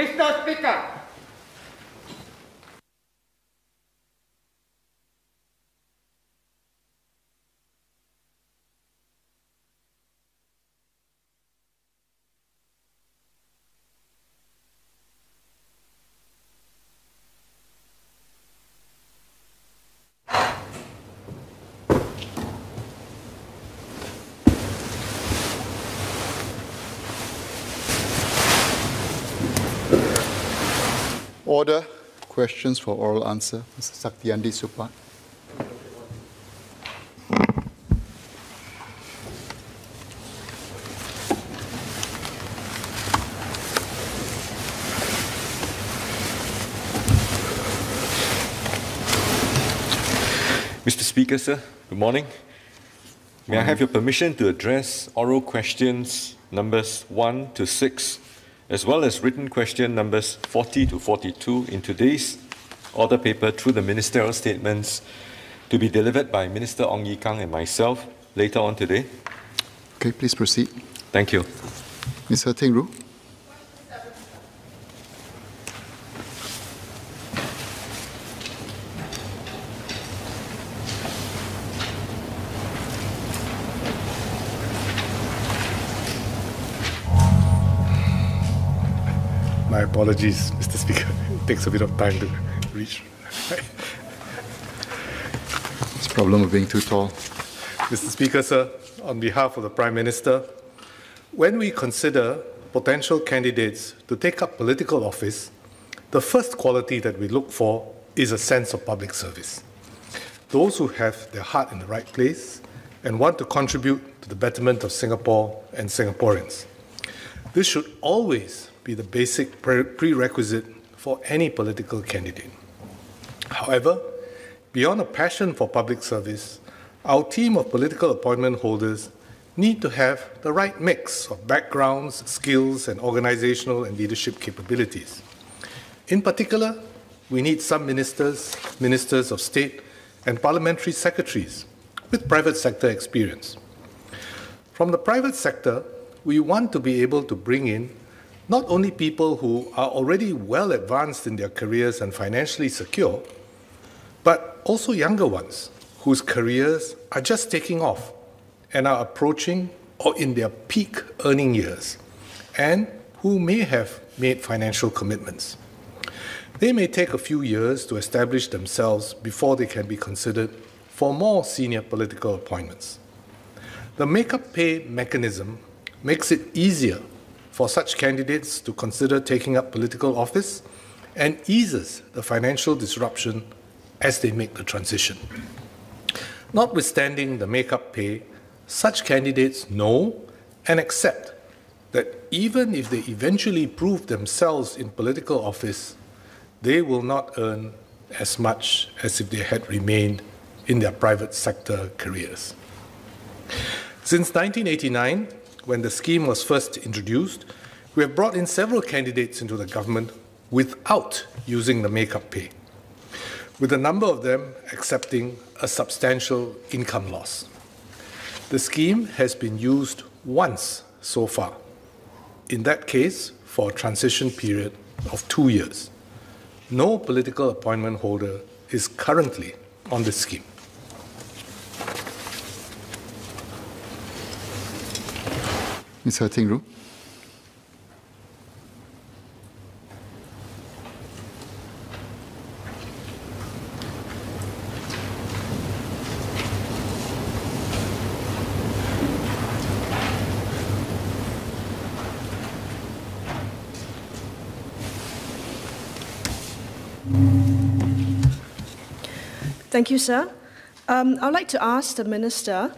Mr. Speaker, Order. Questions for oral answer. Mr. Saktiyandi Supat. Mr. Speaker, sir, good morning. May I have your permission to address oral questions numbers 1 to 6, as well as written question numbers 40 to 42 in today's order paper through the ministerial statements to be delivered by Minister Ong Ye Kung and myself later on today? Okay, please proceed. Thank you. Ms. Ting Ru. My apologies, Mr. Speaker. It takes a bit of time to reach. It's a problem of being too tall. Mr. Speaker, sir, on behalf of the Prime Minister, when we consider potential candidates to take up political office, the first quality that we look for is a sense of public service. Those who have their heart in the right place and want to contribute to the betterment of Singapore and Singaporeans. This should always be the basic prerequisite for any political candidate. However, beyond a passion for public service, our team of political appointment holders need to have the right mix of backgrounds, skills, and organizational and leadership capabilities. In particular, we need some ministers, ministers of state, and parliamentary secretaries with private sector experience. From the private sector, we want to be able to bring in not only people who are already well advanced in their careers and financially secure, but also younger ones whose careers are just taking off and are approaching or in their peak earning years, and who may have made financial commitments. They may take a few years to establish themselves before they can be considered for more senior political appointments. The make-up pay mechanism makes it easier for such candidates to consider taking up political office and eases the financial disruption as they make the transition. Notwithstanding the make-up pay, such candidates know and accept that even if they eventually prove themselves in political office, they will not earn as much as if they had remained in their private sector careers. Since 1989, when the scheme was first introduced, we have brought in several candidates into the government without using the make-up pay, with a number of them accepting a substantial income loss. The scheme has been used once so far, in that case for a transition period of 2 years. No political appointment holder is currently on this scheme. Ms. Ting Ru. Thank you, sir. I'd like to ask the Minister,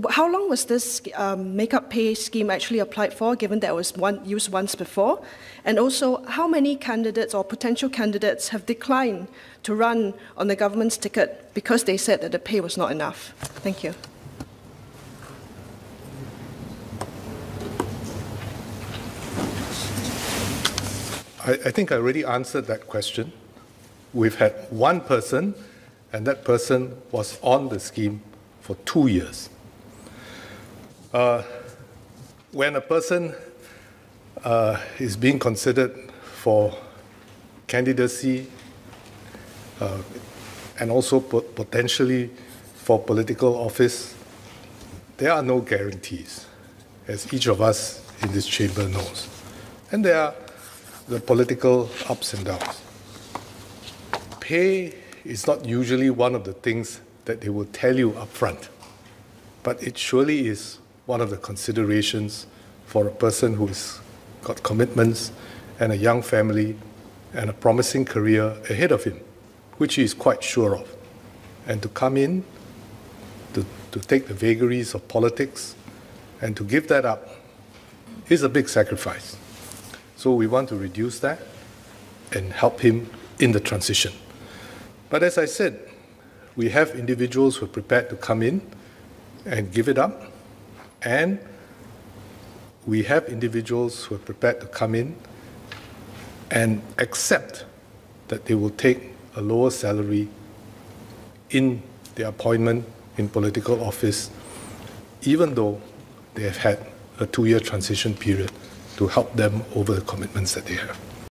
how long was this make-up pay scheme actually applied for, given that it was used once before? And also, how many candidates or potential candidates have declined to run on the government's ticket because they said that the pay was not enough? Thank you. I think I already answered that question. We've had one person, and that person was on the scheme for 2 years. When a person is being considered for candidacy and also potentially for political office, there are no guarantees, as each of us in this chamber knows. And there are the political ups and downs. Pay is not usually one of the things that they will tell you up front, but it surely is one of the considerations for a person who's got commitments and a young family and a promising career ahead of him, which he is quite sure of. And to come in, to take the vagaries of politics and to give that up is a big sacrifice. So we want to reduce that and help him in the transition. But as I said, we have individuals who are prepared to come in and give it up, and we have individuals who are prepared to come in and accept that they will take a lower salary in their appointment in political office, even though they have had a 2-year transition period to help them over the commitments that they have.